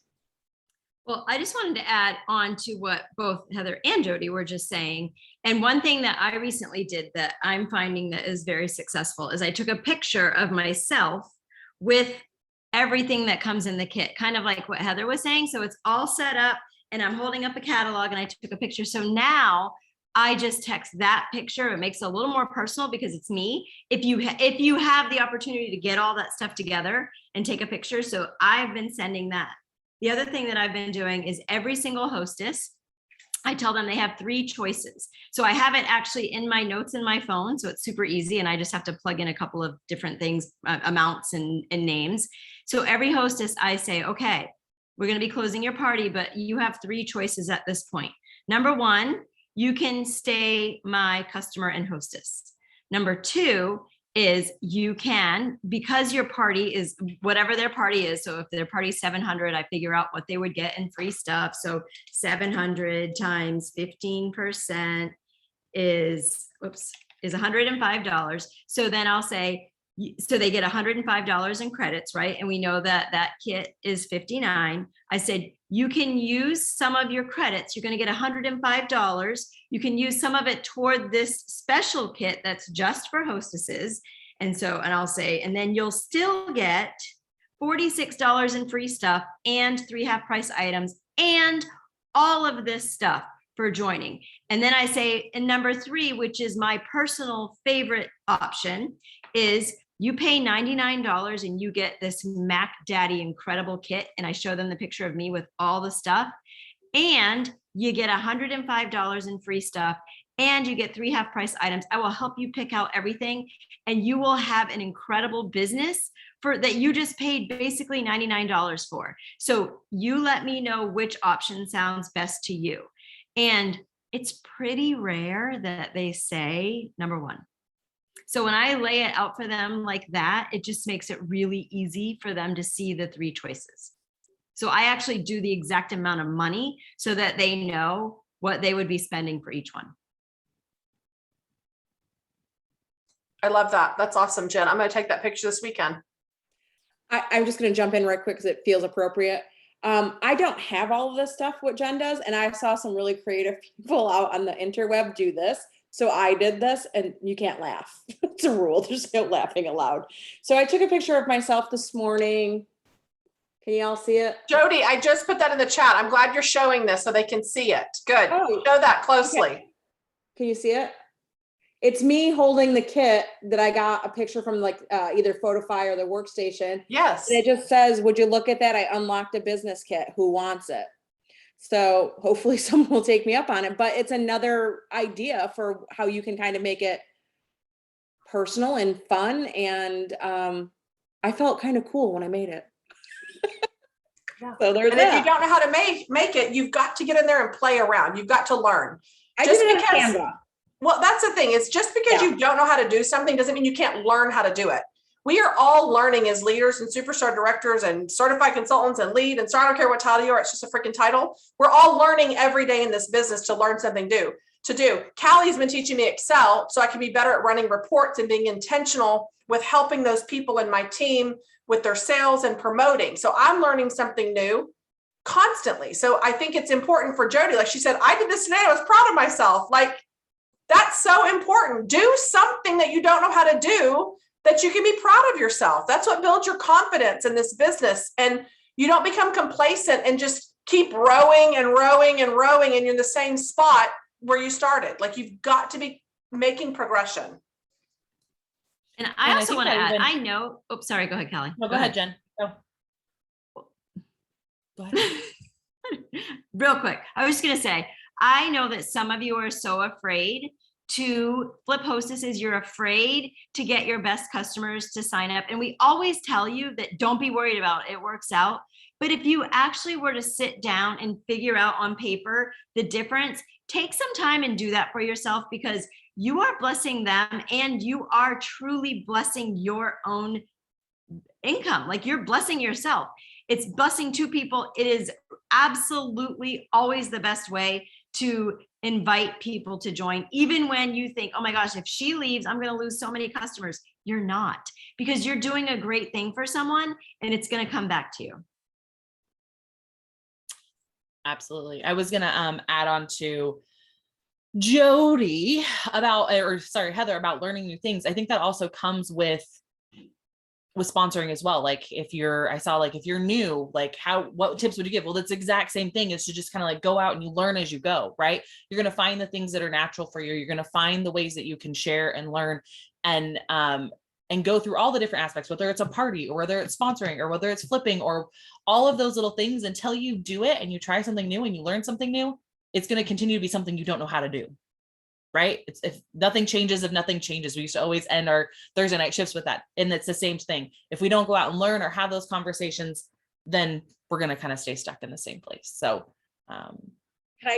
Well, I just wanted to add on to what both Heather and Jody were just saying. And one thing that I recently did that I'm finding that is very successful is I took a picture of myself with everything that comes in the kit, kind of like what Heather was saying. So it's all set up and I'm holding up a catalog and I took a picture. So now I just text that picture. It makes it a little more personal because it's me. If you have the opportunity to get all that stuff together and take a picture. So I've been sending that. The other thing that I've been doing is every single hostess, I tell them they have 3 choices. So I have it actually in my notes in my phone. So it's super easy. And I just have to plug in a couple of different things, amounts and names. So every hostess, I say, okay, we're going to be closing your party, but you have 3 choices at this point. Number 1, you can stay my customer and hostess. Number 2 is you can, because your party is whatever their party is. So if their party is 700, I figure out what they would get in free stuff. So 700 times 15% is $105. So then I'll say, so they get $105 in credits, right? And we know that that kit is $59. I said, you can use some of your credits. You're going to get $105. You can use some of it toward this special kit that's just for hostesses. And I'll say, and then you'll still get $46 in free stuff and 3 half-price items and all of this stuff for joining. And then I say, and number 3, which is my personal favorite option, is you pay $99 and you get this Mac Daddy incredible kit. And I show them the picture of me with all the stuff. And you get $105 in free stuff and you get 3 half-price items. I will help you pick out everything and you will have an incredible business for that you just paid basically $99 for. So you let me know which option sounds best to you. And it's pretty rare that they say number 1. So when I lay it out for them like that, it just makes it really easy for them to see the 3 choices. So I actually do the exact amount of money so that they know what they would be spending for each one.
I love that. That's awesome, Jen. I'm going to take that picture this weekend.
I'm just going to jump in right quick because it feels appropriate. I don't have all of this stuff, what Jen does, and I saw some really creative people out on the interweb do this. So I did this, and you can't laugh. It's a rule. There's no laughing allowed. So I took a picture of myself this morning. Can you all see it?
Jody, I just put that in the chat. I'm glad you're showing this so they can see it. Good.
Oh,
Show that closely.
can you see it? It's me holding the kit that I got a picture from, like either Photify or the workstation.
Yes.
And it just says, would you look at that? I unlocked a business kit. Who wants it? So hopefully someone will take me up on it, but it's another idea for how you can kind of make it personal and fun. And I felt kind of cool when I made it. So there's
And if you
that.
don't know how to make it, you've got to get in there and play around. You've got to learn.
I
just
did it on
because-
Canva.
Well, that's the thing. It's just because you don't know how to do something doesn't mean you can't learn how to do it. We are all learning as leaders and superstar directors and certified consultants and lead. And so I don't care what title you are, it's just a freaking title. We're all learning every day in this business to learn something new to do. Callie's been teaching me Excel so I can be better at running reports and being intentional with helping those people in my team with their sales and promoting. So I'm learning something new constantly. So I think it's important for Jody. Like she said, I did this today. I was proud of myself. Like, that's so important. Do something that you don't know how to do that you can be proud of yourself. That's what builds your confidence in this business. And you don't become complacent and just keep rowing and rowing and rowing and you're in the same spot where you started. Like you've got to be making progression.
And I
And I
also
think
want to
that
add,
even-
I know, oh, sorry, go ahead, Callie.
No, go ahead, Jen. Go. Go ahead.
Real quick, I was just gonna say, I know that some of you are so afraid to flip hostesses. You're afraid to get your best customers to sign up. And we always tell you that don't be worried about it, it works out. But if you actually were to sit down and figure out on paper the difference, take some time and do that for yourself because you are blessing them and you are truly blessing your own income. Like you're blessing yourself. It's blessing two people. It is absolutely always the best way to invite people to join, even when you think, oh my gosh, if she leaves, I'm going to lose so many customers. You're not, because you're doing a great thing for someone and it's going to come back to you.
Absolutely. I was gonna add on to Jody about, or sorry, Heather, about learning new things. I think that also comes with sponsoring as well. Like if you're, I saw like if you're new, like what tips would you give? Well, that's the exact same thing, is to just kind of like go out and you learn as you go, right? You're going to find the things that are natural for you. You're going to find the ways that you can share and learn and go through all the different aspects, whether it's a party or whether it's sponsoring or whether it's flipping or all of those little things. Until you do it and you try something new and you learn something new, it's going to continue to be something you don't know how to do. Right? It's, if nothing changes, if nothing changes. We used to always end our Thursday night shifts with that. And it's the same thing. If we don't go out and learn or have those conversations, then we're going to kind of stay stuck in the same place. So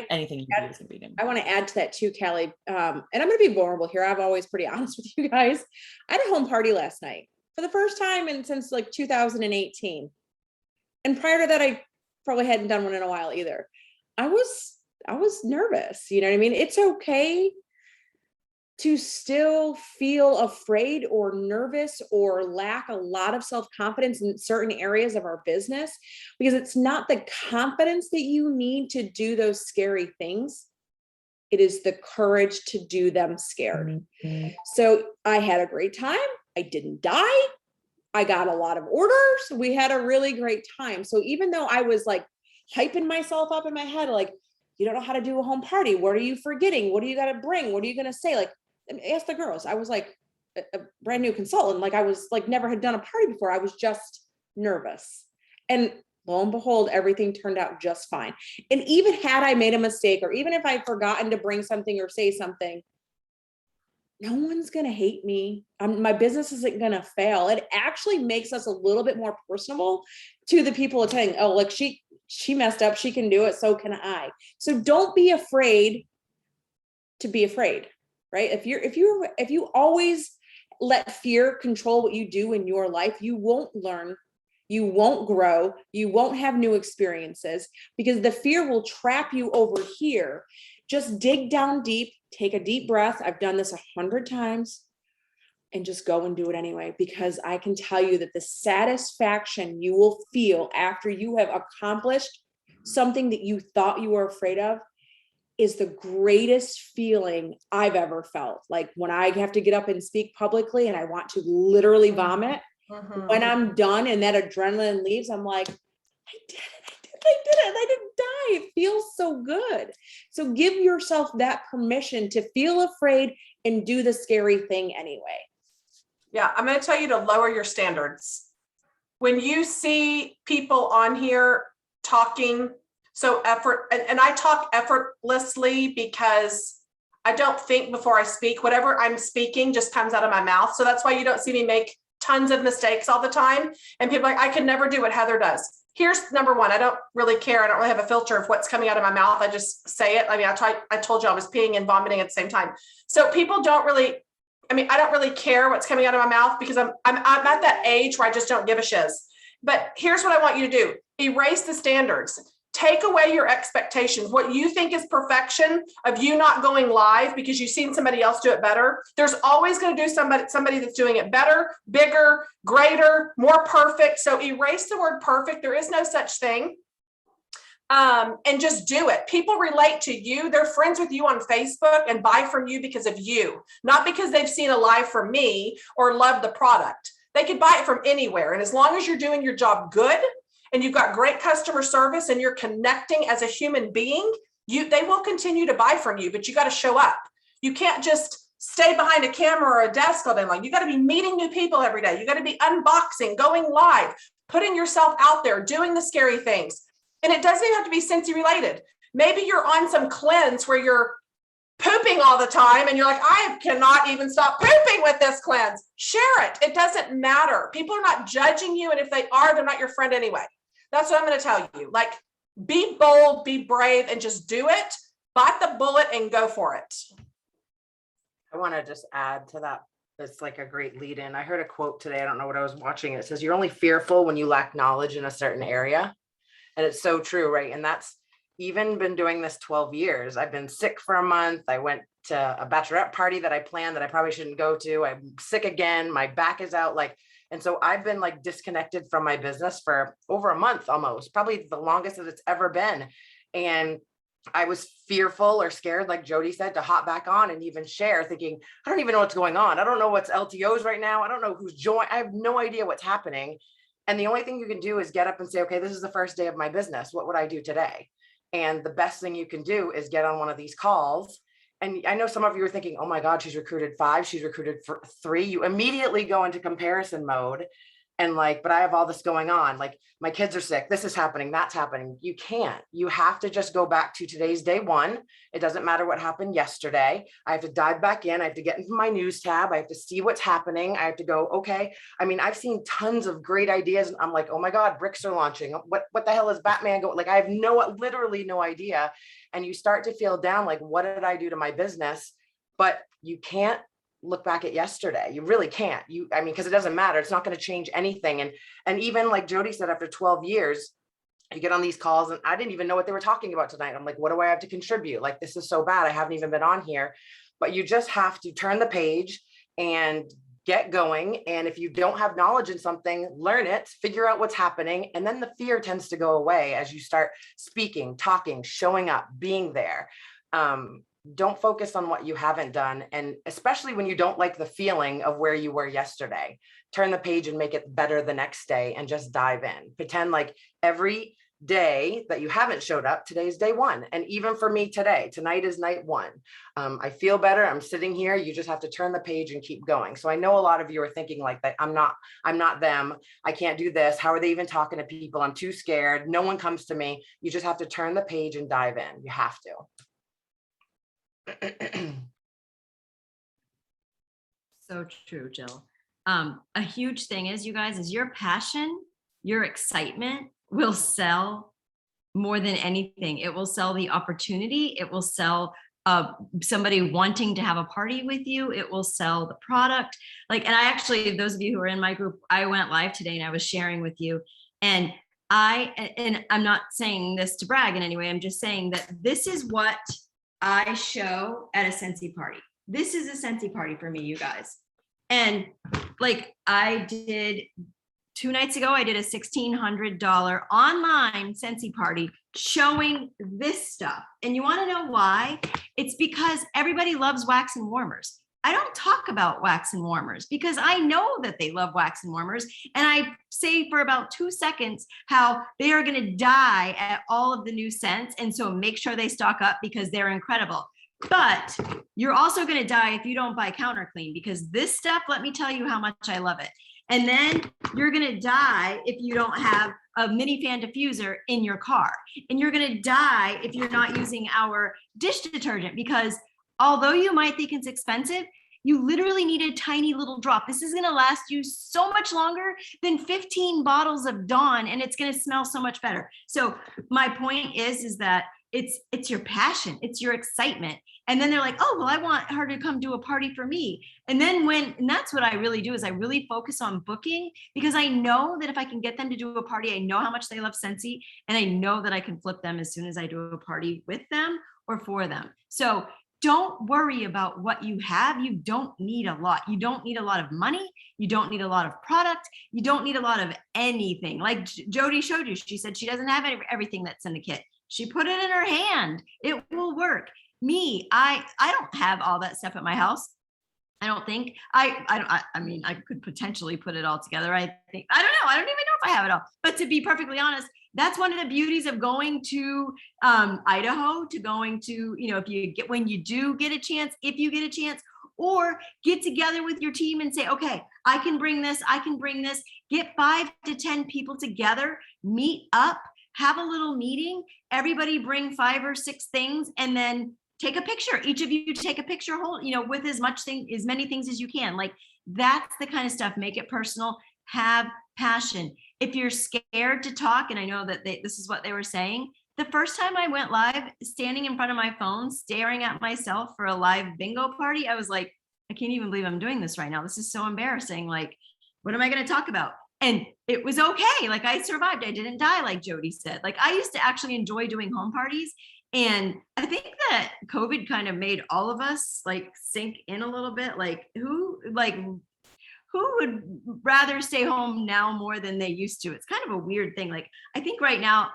anything you do is going to be new.
I want to add to that too, Callie. And I'm going to be vulnerable here. I'm always pretty honest with you guys. I had a home party last night for the first time since like 2018. And prior to that, I probably hadn't done one in a while either. I was nervous. You know what I mean? It's okay to still feel afraid or nervous or lack a lot of self-confidence in certain areas of our business, because it's not the confidence that you need to do those scary things. It is the courage to do them scared. Mm-hmm. So I had a great time. I didn't die. I got a lot of orders. We had a really great time. So even though I was like hyping myself up in my head, like, you don't know how to do a home party. What are you forgetting? What do you got to bring? What are you going to say? Like, ask the girls. I was like a brand new consultant. Like I was like, never had done a party before. I was just nervous. And lo and behold, everything turned out just fine. And even had I made a mistake, or even if I'd forgotten to bring something or say something, no one's going to hate me. My business isn't going to fail. It actually makes us a little bit more personable to the people attending. Oh, like she messed up. She can do it. So can I. So don't be afraid to be afraid, right? If you always let fear control what you do in your life, you won't learn, you won't grow, you won't have new experiences, because the fear will trap you over here. Just dig down deep, take a deep breath. I've done this 100 times, and just go and do it anyway, because I can tell you that the satisfaction you will feel after you have accomplished something that you thought you were afraid of is the greatest feeling I've ever felt. Like when I have to get up and speak publicly and I want to literally vomit, when I'm done and that adrenaline leaves, I'm like, I did it, and I didn't die. It feels so good. So give yourself that permission to feel afraid and do the scary thing anyway.
Yeah, I'm going to tell you to lower your standards. When you see people on here talking so and I talk effortlessly because I don't think before I speak. Whatever I'm speaking just comes out of my mouth. So that's why you don't see me make tons of mistakes all the time. And people are like, I could never do what Heather does. Here's number one. I don't really care. I don't really have a filter of what's coming out of my mouth. I just say it. I mean, I told you I was peeing and vomiting at the same time. So people don't really, I don't really care what's coming out of my mouth because I'm at that age where I just don't give a shiz. But here's what I want you to do. Erase the standards. Take away your expectations. What you think is perfection of you not going live because you've seen somebody else do it better. There's always going to do somebody that's doing it better, bigger, greater, more perfect. So erase the word perfect. There is no such thing. And just do it. People relate to you. They're friends with you on Facebook and buy from you because of you, not because they've seen a live from me or love the product. They could buy it from anywhere. And as long as you're doing your job good and you've got great customer service and you're connecting as a human being, they will continue to buy from you, but you got to show up. You can't just stay behind a camera or a desk all day long. You got to be meeting new people every day. You got to be unboxing, going live, putting yourself out there, doing the scary things. And it doesn't even have to be Scentsy related. Maybe you're on some cleanse where you're pooping all the time and you're like, I cannot even stop pooping with this cleanse. Share it. It doesn't matter. People are not judging you. And if they are, they're not your friend anyway. That's what I'm going to tell you. Like, be bold, be brave, and just do it. Bite the bullet and go for it.
I want to just add to that. It's like a great lead in. I heard a quote today. I don't know what I was watching. It says, you're only fearful when you lack knowledge in a certain area. And it's so true, right? And that's even been doing this 12 years. I've been sick for a month. I went to a bachelorette party that I planned that I probably shouldn't go to. I'm sick again. My back is out. And so I've been like disconnected from my business for over a month, almost, probably the longest that it's ever been. And I was fearful or scared, like Jody said, to hop back on and even share, thinking, I don't even know what's going on. I don't know what's LTOs right now. I don't know who's joined. I have no idea what's happening. And the only thing you can do is get up and say, okay, this is the first day of my business. What would I do today? And the best thing you can do is get on one of these calls. And I know some of you are thinking, oh my God, she's recruited 5, she's recruited 3. You immediately go into comparison mode and but I have all this going on. Like, my kids are sick. This is happening. That's happening. You can't. You have to just go back to today's day one. It doesn't matter what happened yesterday. I have to dive back in. I have to get into my news tab. I have to see what's happening. I have to go, okay. I've seen tons of great ideas. And I'm like, oh my God, bricks are launching. What the hell is Batman going? I have literally no idea. And you start to feel down. Like, what did I do to my business? But you can't look back at yesterday. You really can't. Because it doesn't matter. It's not going to change anything. And even like Jody said, after 12 years, you get on these calls and I didn't even know what they were talking about tonight. I'm like, what do I have to contribute? Like, this is so bad. I haven't even been on here. But you just have to turn the page and get going. And if you don't have knowledge in something, learn it, figure out what's happening. And then the fear tends to go away as you start speaking, talking, showing up, being there. Don't focus on what you haven't done. And especially when you don't like the feeling of where you were yesterday, turn the page and make it better the next day and just dive in. Pretend like every day that you haven't showed up, today's day one. And even for me today, tonight is night 1. I feel better. I'm sitting here. You just have to turn the page and keep going. So I know a lot of you are thinking like that. I'm not them. I can't do this. How are they even talking to people? I'm too scared. No one comes to me. You just have to turn the page and dive in. You have to.
So true, Jill. A huge thing is, you guys, is your passion, your excitement will sell more than anything. It will sell the opportunity. It will sell somebody wanting to have a party with you. It will sell the product. And I actually, those of you who are in my group, I went live today and I was sharing with you. And I'm not saying this to brag in any way. I'm just saying that this is what I show at a Scentsy party. This is a Scentsy party for me, you guys. And I did 2 nights ago, I did a $1,600 online Scentsy party showing this stuff. And you want to know why? It's because everybody loves wax and warmers. I don't talk about wax and warmers because I know that they love wax and warmers. And I say for about 2 seconds how they are going to die at all of the new scents. And so make sure they stock up because they're incredible. But you're also going to die if you don't buy Counter Clean, because this stuff, let me tell you how much I love it. And then you're going to die if you don't have a mini fan diffuser in your car. And you're going to die if you're not using our dish detergent, because although you might think it's expensive, you literally need a tiny little drop. This is going to last you so much longer than 15 bottles of Dawn, and it's going to smell so much better. So my point is that it's your passion, it's your excitement. And then they're like, oh, well, I want her to come do a party for me. And then and that's what I really do, is I really focus on booking, because I know that if I can get them to do a party, I know how much they love Scentsy, and I know that I can flip them as soon as I do a party with them or for them. So don't worry about what you have. You don't need a lot. You don't need a lot of money. You don't need a lot of product. You don't need a lot of anything. Like Jody showed you, she said she doesn't have everything that's in the kit. She put it in her hand. It will work. Me, I don't have all that stuff at my house. I don't think I mean, I could potentially put it all together. I think, I don't know. I don't even know if I have it all, but to be perfectly honest, that's one of the beauties of going to Idaho, to going to, when you do get a chance, if you get a chance, or get together with your team and say, okay, I can bring this, get 5 to 10 people together, meet up, have a little meeting, everybody bring 5 or 6 things, and then take a picture. Each of you take a picture, with as many things as you can. Like, that's the kind of stuff. Make it personal, have passion. If you're scared to talk, and I know that this is what they were saying, the first time I went live, standing in front of my phone, staring at myself for a live bingo party, I was like, I can't even believe I'm doing this right now. This is so embarrassing. Like, what am I going to talk about? And it was okay. Like, I survived. I didn't die, like Jody said. Like, I used to actually enjoy doing home parties. And I think that COVID kind of made all of us like sink in a little bit. Like, who would rather stay home now more than they used to? It's kind of a weird thing. Like, I think right now,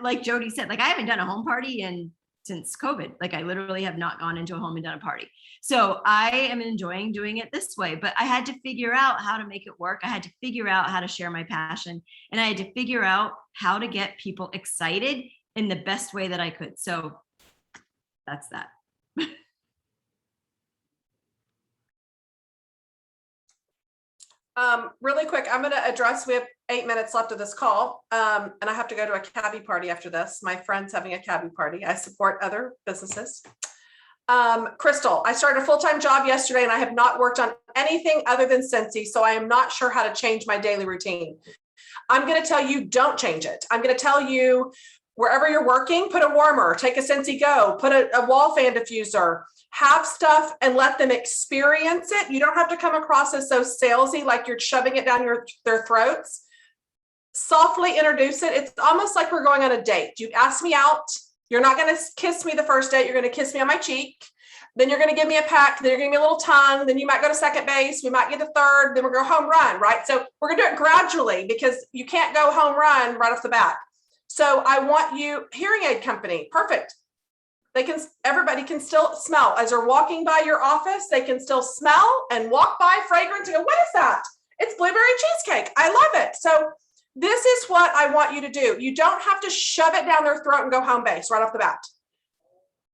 like Jody said, like, I haven't done a home party since COVID. Like, I literally have not gone into a home and done a party. So I am enjoying doing it this way, but I had to figure out how to make it work. I had to figure out how to share my passion, and I had to figure out how to get people excited in the best way that I could. So that's that.
Really quick, I'm going to address, we have 8 minutes left of this call, and I have to go to a cabbie party after this. My friend's having a cabbie party. I support other businesses. Crystal, I started a full-time job yesterday, and I have not worked on anything other than Scentsy, so I am not sure how to change my daily routine. I'm going to tell you, don't change it. I'm going to tell you, wherever you're working, put a warmer, take a Scentsy Go, put a wall fan diffuser, have stuff and let them experience it. You don't have to come across as so salesy, like you're shoving it down their throats. Softly introduce it. It's almost like we're going on a date. You ask me out. You're not going to kiss me the first date. You're going to kiss me on my cheek. Then you're going to give me a peck. Then you're going to give me a little tongue. Then you might go to second base. We might get to third. Then we're going to home run, right? So we're going to do it gradually, because you can't go home run right off the bat. So I want you, hearing aid company, perfect. Everybody can still smell as they're walking by your office. They can still smell and walk by fragrance and go, what is that? It's blueberry cheesecake. I love it. So this is what I want you to do. You don't have to shove it down their throat and go home base right off the bat.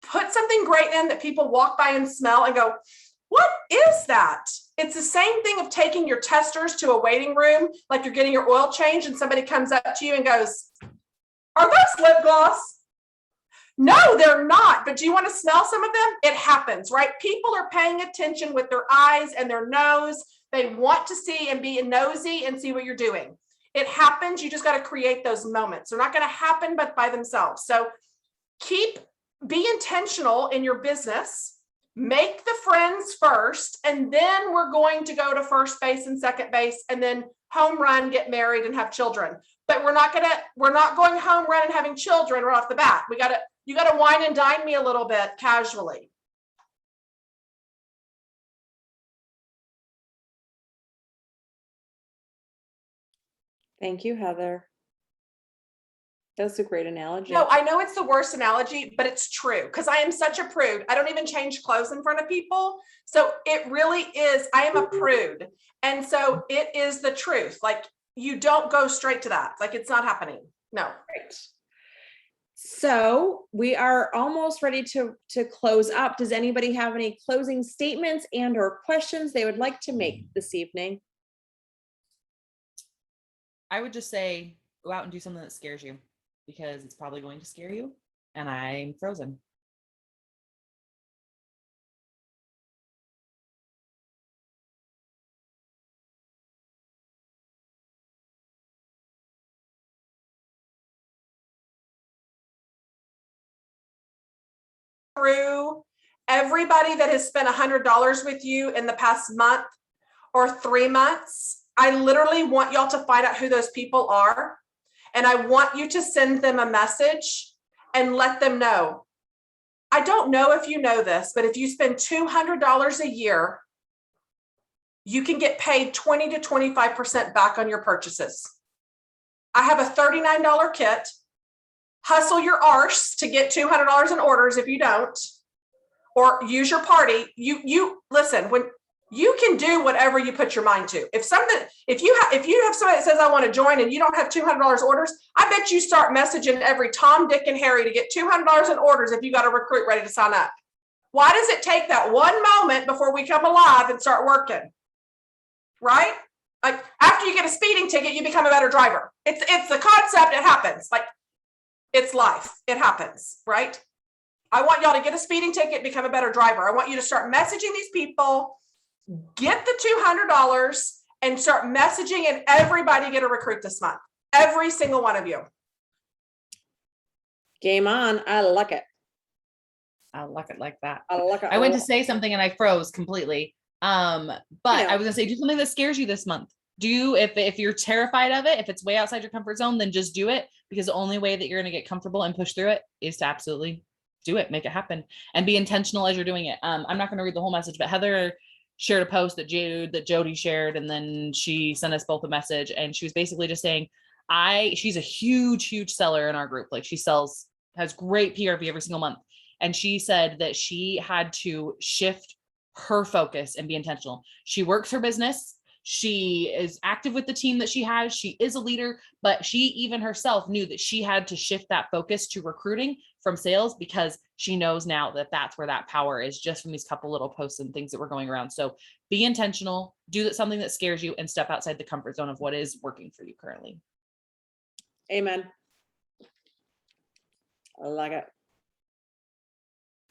Put something great in that people walk by and smell and go, what is that? It's the same thing of taking your testers to a waiting room, like you're getting your oil changed, and somebody comes up to you and goes, are those lip gloss? No, they're not. But do you want to smell some of them? It happens, right? People are paying attention with their eyes and their nose. They want to see and be nosy and see what you're doing. It happens. You just got to create those moments. They're not going to happen, but by themselves. So be intentional in your business. Make the friends first, and then we're going to go to first base and second base, and then home run, get married, and have children. But we're not going home run and having children right off the bat. You got to wine and dine me a little bit casually.
Thank you, Heather. That's a great analogy.
No, I know it's the worst analogy, but it's true because I am such a prude. I don't even change clothes in front of people. So it really is, I am a prude. And so it is the truth. Like you don't go straight to that. Like it's not happening. No.
Right. So we are almost ready to close up. Does anybody have any closing statements and or questions they would like to make this evening?
I would just say, go out and do something that scares you, because it's probably going to scare you, and I'm frozen.
Through everybody that has spent $100 with you in the past month or 3 months, I literally want y'all to find out who those people are. And I want you to send them a message and let them know. I don't know if you know this, but if you spend $200 a year, you can get paid 20 to 25% back on your purchases. I have a $39 kit. Hustle your arse to get $200 in orders if you don't, or use your party. You listen, when you can do whatever you put your mind to. If you have somebody that says I want to join and you don't have $200 orders, I bet you start messaging every Tom, Dick, and Harry to get $200 in orders if you got a recruit ready to sign up. Why does it take that one moment before we come alive and start working? Right? Like after you get a speeding ticket, you become a better driver. It's the concept. It happens. Like it's life. It happens, right? I want y'all to get a speeding ticket, become a better driver. I want you to start messaging these people, get the $200 and start messaging, and everybody get a recruit this month. Every single one of you.
Game on. I like it.
I like it like that.
I like it.
I went to say something and I froze completely. But
Yeah.
I was gonna say, do something that scares you this month. If you're terrified of it, if it's way outside your comfort zone, then just do it, because the only way that you're going to get comfortable and push through it is to absolutely do it, make it happen, and be intentional as you're doing it. I'm not going to read the whole message, but Heather shared a post that Jody shared, and then she sent us both a message, and she was basically just saying, she's a huge seller in our group. Like she has great PRV every single month. And she said that she had to shift her focus and be intentional. She works her business. She is active with the team that she has. She is a leader, but she even herself knew that she had to shift that focus to recruiting from sales, because she knows now that that's where that power is, just from these couple little posts and things that were going around. So be intentional, do something that scares you, and step outside the comfort zone of what is working for you currently.
Amen. I like it.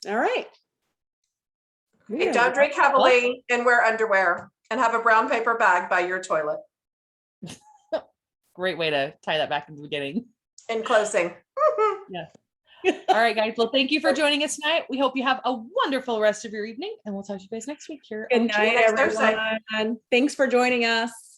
All right.
Hey, don't drink heavily and wear underwear, and have a brown paper bag by your toilet.
Great way to tie that back in the beginning.
In closing.
All right, guys. Well, thank you for joining us tonight. We hope you have a wonderful rest of your evening, and we'll talk to you guys next week here.
Good
on
night,
next Thursday.
everyone. Thanks for joining us.